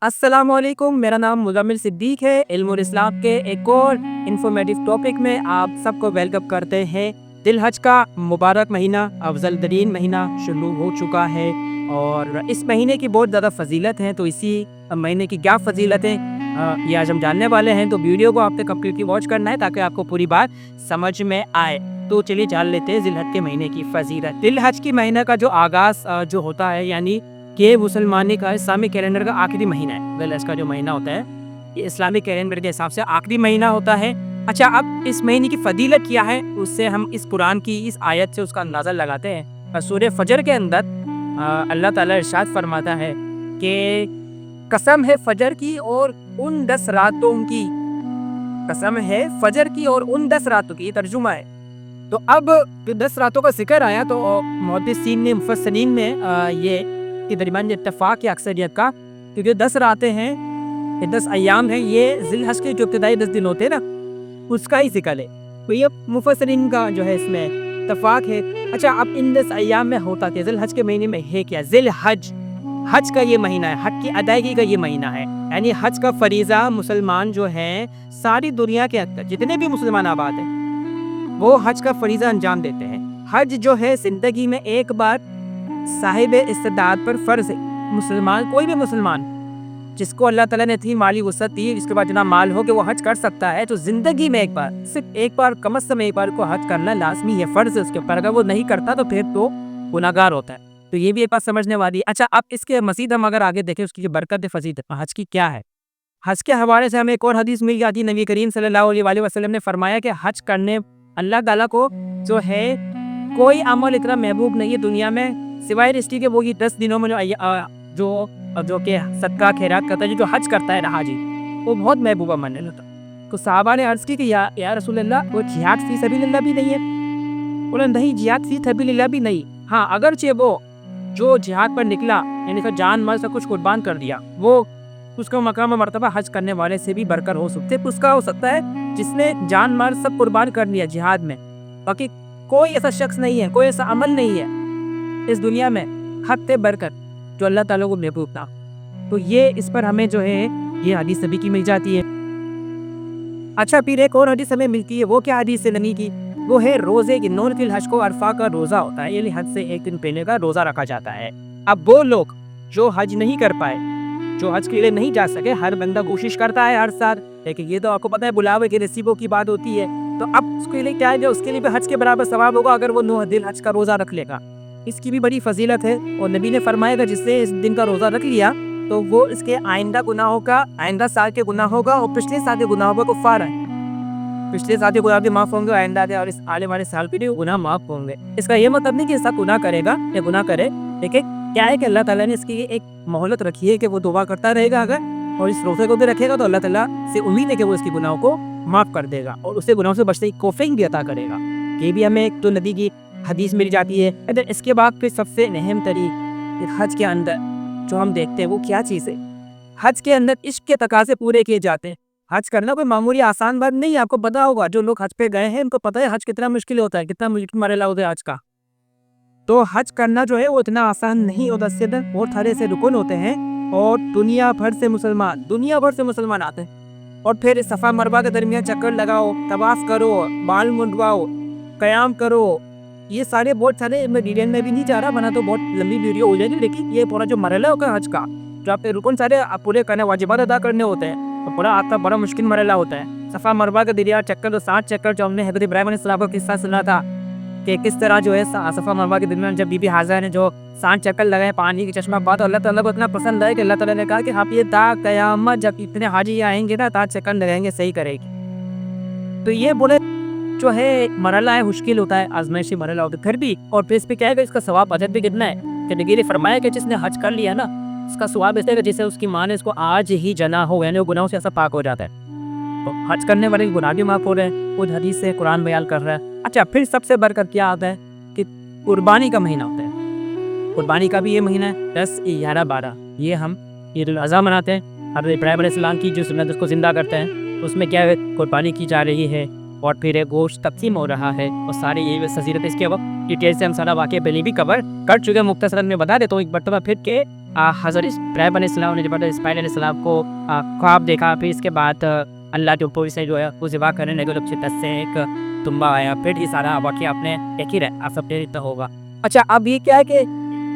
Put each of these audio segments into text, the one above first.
अस्सलाम वालेकुम, मेरा नाम मुज़म्मिल सिद्दीक है। इल्म और इस्लाम के एक और इन्फॉर्मेटिव टॉपिक में आप सबको वेलकम करते हैं। दिल हज का मुबारक महीना, अफजल तरीन महीना शुरू हो चुका है और इस महीने की बहुत ज़्यादा फजीलत हैं। तो इसी महीने की क्या फजीलतें ये आज हम जानने वाले हैं। तो वीडियो को आपने कंप्लीटली वॉच करना है ताकि आपको पूरी बात समझ में आए। तो चलिए जान लेते हैं जिलहज के महीने की फजीलत। दिल हज की महीने का जो आगाज़ जो होता है, यानी कि मुसलमानी का इस्लामिक कैलेंडर का आखिरी महीना है। दिल हज का जो महीना होता है ये इस्लामिक कैलेंडर के हिसाब से आखिरी महीना होता है। अच्छा, अब इस महीने की फजीलत क्या है उससे हम इस कुरान की इस आयत से उसका अंदाज़ा लगाते हैं। सूरह फजर के अंदर अल्लाह ताला इरशाद फरमाता है कि कसम है फजर की और उन 10 रातों की, कसम है फजर की और उन 10 रातों की, ये तर्जुमा है। तो अब 10 रातों का जिक्र आया तो मुहद्दिसीन ने, मुफस्सिरीन ने ये के दरमियान इत्तेफाक है अक्सरियत का, क्योंकि 10 रातें हैं, ये 10 अय्याम हैं, ये ज़िलहज के जो इब्तिदाई 10 दिन होते हैं ना, उसका ही जिक्र है। तो ये मुफस्सिरीन का जो है इसमें इत्तेफाक है। अच्छा, अब इन 10 अय्याम में होता क्या, ज़िलहज के महीने में है क्या? ज़िलहज, हज का ये महीना है, हज की अदायगी का ये महीना है। यानी हज का फरीज़ा मुसलमान जो हैं सारी दुनिया के अंदर जितने भी मुसलमान आबाद हैं वो हज का फरीज़ा अंजाम देते हैं। हज जो है ज़िंदगी में एक बार साहिब इस्तिदाद पर फ़र्ज़ है। मुसलमान, कोई भी मुसलमान जिसको अल्लाह ताला ने इतनी माली वसअत दी, जिसके पास इतना माल हो कि वो हज कर सकता है, तो ज़िंदगी में एक बार, सिर्फ एक बार, कम से कम एक बार को हज करना लाजमी है, फ़र्ज़ है उसके ऊपर। अगर वो नहीं करता तो फिर तो गुनाहगार होता है। तो ये भी एक बात समझने वाली है। अच्छा, अब इसके मज़ीद हम अगर आगे देखें उसकी जो बरकत फजीलत हज की क्या है। हज के हवाले से हमें एक और हदीस मिल जाती है। नबी करीम सल्लल्लाहु अलैहि वसल्लम ने फरमाया कि हज करने अल्लाह ताला को जो है कोई अमल इतना महबूब नहीं है दुनिया में सिवाय इसकी कि वो ये 10 दिनों में जो कि सदका खैरात करता है, जो हज करता है ना हाजी, वो बहुत महबूब अमल है। तो सहाबा ने अर्ज़ की कि या रसूल अल्लाह, वो जिहाद फी सबीलिल्लाह भी नहीं है? बोला नहीं, जिहाद फी सबीलिल्लाह भी नहीं। हाँ, अगरचे वो जो जिहाद पर निकला, यानी कि जान माल सब कुछ कुर्बान कर दिया, वो उसका मकाम मर्तबा हज करने वाले से भी बढ़कर हो सकते, उसका हो सकता है जिसने जान माल सब कुर्बान कर दिया जिहाद में। बाकी कोई ऐसा शख्स नहीं है, कोई ऐसा अमल नहीं है इस दुनिया में हद से बढ़कर जो अल्लाह ताला को महबूब था। तो ये इस पर हमें जो है ये हदीस नबी की मिल जाती है। अच्छा, फिर एक और हदीस हमें मिलती है। वो क्या हदीस है नबी की? वो है रोज़े की। 9 फिल हज को अरफा का रोज़ा होता है, यानी हज से एक दिन पहले का रोज़ा रखा जाता है। अब वो लोग जो हज नहीं कर पाए, जो हज के लिए नहीं जा सके, हर बंदा कोशिश करता है हर साल, लेकिन ये तो आपको पता है बुलावे के नसीबों की बात होती है। तो अब उसके लिए क्या है, जो उसके लिए भी हज के बराबर सवाब होगा अगर वो 9 दिन हज का रोज़ा रख लेगा। इसकी भी बड़ी फजीलत है और नबी ने फरमाया कि जिसने इस दिन का रोज़ा रख लिया तो वो इसके आइंदा गुनाहों का, आइंदा साल के गुनाहों का और पिछले साल के गुनाहों का कुफ़ारा है। पिछले साल के गुनाह भी माफ़ होंगे, आइंदा के और इस आने वाले साल के भी गुनाह माफ़ होंगे। इसका ये मतलब नहीं कि ऐसा गुनाह करेगा या गुनाह करे, लेकिन क्या है कि अल्लाह ताला ने इसकी एक मोहलत रखी है कि वो दुआ करता रहेगा अगर, और इस रोज़े को भी रखेगा तो अल्लाह ताला से उम्मीद है कि वो इसके गुनाहों को माफ़ कर देगा और उससे गुनाहों से बचने की तौफीक भी अता करेगा। ये भी हमें एक तो नबी की हदीस मिल जाती है। अगर इसके बाद फिर सबसे अहम तरीक हज के अंदर जो हम देखते हैं वो क्या चीज़ है, हज के अंदर इश्क के तकाज़े पूरे किए जाते हैं। हज करना कोई मामूली आसान बात नहीं है, आपको पता होगा, जो लोग हज पे गए हैं उनको पता है हज कितना मुश्किल होता है, कितना मुश्किल मरहला होता है हज का। तो हज करना जो है वो इतना आसान नहीं होता, इसके अंदर बहुत सारे ऐसे रुकन होते हैं और दुनिया भर से मुसलमान आते हैं। और फिर सफ़ा मरवा के दरमियान चक्कर लगाओ, तवाफ़ करो, बाल मुंडवाओ, क़याम करो, ये सारे बहुत सारे, मैं डिटेल में भी नहीं जा रहा वरना तो बहुत लंबी वीडियो हो जाएगी। लेकिन ये पूरा जो मरहला होगा हज का, जो आपके रुकन सारे पूरे करने, वाजिबात अदा करने होते हैं, तो पूरा आपका बड़ा मुश्किल मरहला होता है। सफ़ा मरवा के दरिया चक्कर, तो 7 चक्कर, जो हमने हज़रत इब्राहीम अलैहिस्सलाम का किस्सा सुना था कि किस तरह जो है सफ़ा मरवा के दरमियान जब बीबी हाज़रा ने जो 7 चक्कर लगाए पानी की चश्मा बात, अल्लाह ताला को इतना पसंद है कि अल्लाह ताला ने कहा कि आप ये ता क़यामत जब इतने हाजी आएंगे ना, 7 चक्कर लगाएंगे, सही करेगी। तो ये बोले जो है मरहला है, मुश्किल होता है, आजमाइशी मरहला होता है, फिर भी। और फिर इस पे क्या है कि इसका सवाब अजर भी कितना है कि नबी ने फरमाया कि जिसने हज कर लिया ना, इसका सवाब ऐसे है जैसे उसकी माँ ने इसको आज ही जना हो, यानी वो गुनाहों से ऐसा पाक हो जाता है। तो हज करने वाले गुनाह भी माफ़ हो रहे हैं, खुद हदीस से कुरान बयान कर रहा है। अच्छा, फिर सबसे बढ़कर क्या आता है कि कुर्बानी का महीना होता है। कुर्बानी का भी ये महीना है 10, 11, 12, ये हम ईद उल अज़हा मनाते हैं। हज़रत इब्राहीम अलैहिस्सलाम की जो सुन्नत उसको ज़िंदा करते हैं, उसमें क्या है, कुर्बानी की जा रही है और फिर एक गोश्त तक़सीम हो रहा है और सारी ये फजीलत। इसके वक्त डिटेल से हम सारा वाक़या पहले भी कवर कर चुके हैं, मुख्तसरन में बता देता हूँ एक मरतबा फिर के حضرت ابراہیم علیہ السلام نے جب اسماعیل علیہ السلام کو خواب دیکھا، پھر اس کے بعد اللہ کے اوپر سے جو ہے وہ ذبح کرنے لگے، جب شدت سے ایک تنبا آیا، پھر یہ سارا واقعہ آپ نے ایک ہی رہا سب اتنا ہوگا۔ اچھا اب یہ کیا ہے کہ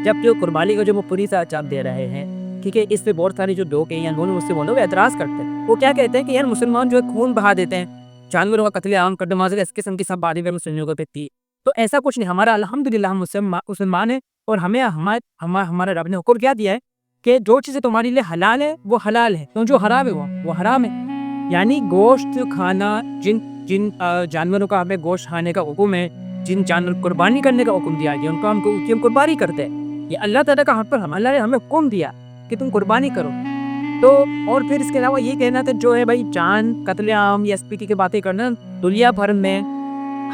جب جو قربانی کو جو وہ پوری طرح چاپ دے رہے ہیں، ٹھیک ہے، اس پہ بہت سارے جو لوگ ہیں یا مجھ سے بولو وہ اعتراض کرتے ہیں، وہ کیا کہتے ہیں کہ یار مسلمان جو ہے خون بہا دیتے ہیں، جانوروں کا قتل عام کر دو، اس قسم کی سب باتیں مسلمانوں کو پہتی ہے۔ تو ایسا کچھ نہیں، ہمارا الحمدللہ ہم مسلمان ہیں، اور ہمیں ہمارے رب نے حکم کیا دیا ہے کہ جو چیزیں تمہارے لیے حلال ہے وہ حلال ہے، تو جو حرام ہے وہ حرام ہے۔ یعنی گوشت کھانا، جن جن جانوروں کا ہمیں گوشت کھانے کا حکم ہے، جن جانور قربانی کرنے کا حکم دیا گیا، ان کو ہم قربانی کرتے ہیں، یہ اللہ تعالیٰ کا حق پر اللہ نے ہمیں حکم دیا کہ تم قربانی کرو۔ تو اور پھر اس کے علاوہ یہ کہنا تھا جو ہے بھائی جان قتل عام یا اسپیٹی کی باتیں کرنا، دنیا بھر میں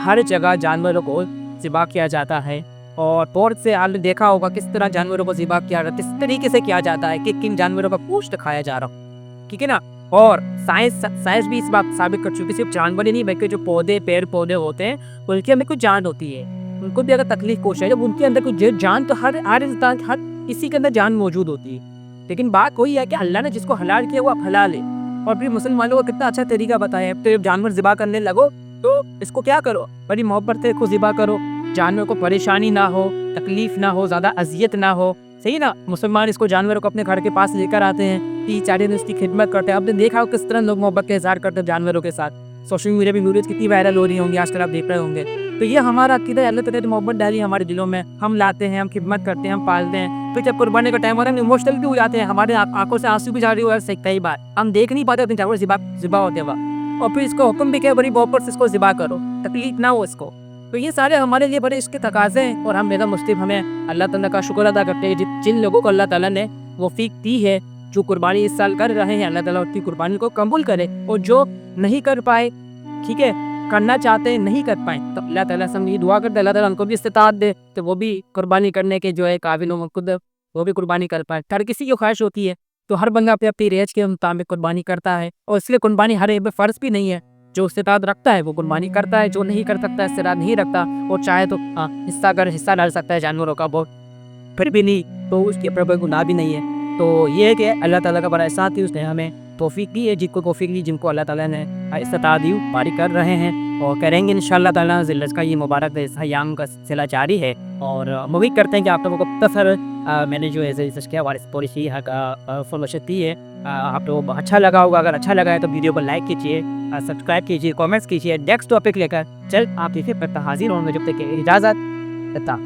ہر جگہ جانوروں کو ذبح کیا جاتا ہے، اور بہت سے آپ نے دیکھا ہوگا کس طرح جانوروں کو ذبح کیا جاتا ہے، کس طریقے سے کیا جاتا ہے کہ کن جانوروں کا گوشت کھایا جا رہا ہو، ٹھیک ہے نا۔ اور سائنس بھی اس بات ثابت کر چکی، صرف جانور ہی نہیں بلکہ جو پیڑ پودے ہوتے ہیں ان کے اندر کچھ جان ہوتی ہے، ان کو بھی اگر تکلیف پہنچے جب ان کے اندر کچھ جان، تو ہر انسان ہر کسی کے اندر جان موجود ہوتی ہے، لیکن بات وہی ہے کہ اللہ نے جس کو حلال کیا وہ اب حلال ہے۔ اور پھر مسلمانوں کو کتنا اچھا طریقہ بتایا ہے، تو جانور ذبح کرنے لگو تو اس کو کیا کرو، بڑی محبت سے کو ذبح کرو، جانور کو پریشانی نہ ہو، تکلیف نہ ہو، زیادہ اذیت نہ ہو، صحیح نا۔ مسلمان اس کو جانوروں کو اپنے گھر کے پاس لے کر آتے ہیں، 30-40 دن اس کی خدمت کرتے ہیں۔ آپ نے دیکھا ہو کس طرح لوگ محبت کا اظہار کرتے ہیں جانوروں کے ساتھ، سوشل میڈیا پہ ویڈیوز کتنی وائرل ہو رہی ہوں گی آج کل، آپ دیکھ رہے ہوں گے۔ تو یہ ہمارا عقیدہ ہے، اللہ تعالیٰ نے محبت ڈالی ہے ہمارے دلوں میں، ہم لاتے ہیں، ہم خدمت کرتے ہیں، ہم پالتے ہیں، پھر جب قربانی کا ٹائم ہوتا ہے ہم ایموشنل بھی ہو جاتے ہیں، ہمارے آنکھوں سے آنسو بھی جاری ہوا ہے، کئی بار ہم دیکھ نہیں پاتے اپنے جانور ذبح ہوتے ہوا، اور پھر اس کو حکم بھی کیا بڑی محبت سے اس کو ذبح کرو، تکلیف نہ ہو اس کو۔ تو یہ سارے ہمارے لیے بڑے اس کے تقاضے ہیں، اور ہم میرا مسلم ہمیں اللہ تعالیٰ کا شکر ادا کرتے ہیں جن لوگوں کو اللہ تعالیٰ نے توفیق دی ہے، جو قربانی اس سال کر رہے ہیں، اللہ تعالیٰ ان کی قربانی کو قبول کرے، اور جو نہیں کر پائے، ٹھیک ہے، کرنا چاہتے ہیں نہیں کر پائیں، تو اللہ تعالیٰ سے ہم یہ دعا کرتے ہیں اللہ تعالیٰ ان کو بھی استطاعت دے تو وہ بھی قربانی کرنے کے جو ہے قابل ہوں، خود وہ بھی قربانی کر پائے۔ ہر کسی کی خواہش ہوتی ہے، تو ہر بندہ اپنی اپنی رینج کے مطابق قربانی کرتا ہے، اور اس لیے قربانی ہر ایک پہ فرض بھی نہیں ہے، جو استطاعت رکھتا ہے وہ قربانی کرتا ہے، جو نہیں کر سکتا استطاعت نہیں رکھتا اور چاہے تو حصہ ڈال سکتا ہے جانوروں کا، وہ پھر بھی نہیں تو اس کے اوپر کوئی گناہ بھی نہیں ہے۔ تو یہ ہے کہ اللہ تعالیٰ کا بڑا احسان ہے، اس نے ہمیں توفیق دی ہے، جن کو توفیق دی، جن کو اللہ تعالیٰ نے استطاعت دی پاری کر رہے ہیں اور کریں گے انشاءاللہ تعالیٰ۔ ذی الحج کا یہ مبارک ایام کا سلسلہ جاری ہے، اور امید کرتے ہیں کہ آپ لوگوں کو مختصر میں نے جو ہے کیا وارث پالیسی فلوشت دی ہے، آپ لوگوں کو اچھا لگا ہوگا۔ اگر اچھا لگا ہے تو ویڈیو کو لائک کیجیے، سبسکرائب کیجیے، کامنٹس کیجیے۔ نیکسٹ ٹاپک لے کر جلد آپ سے پھر حاضر ہوں گے، جب تک کہ اجازت دیتا۔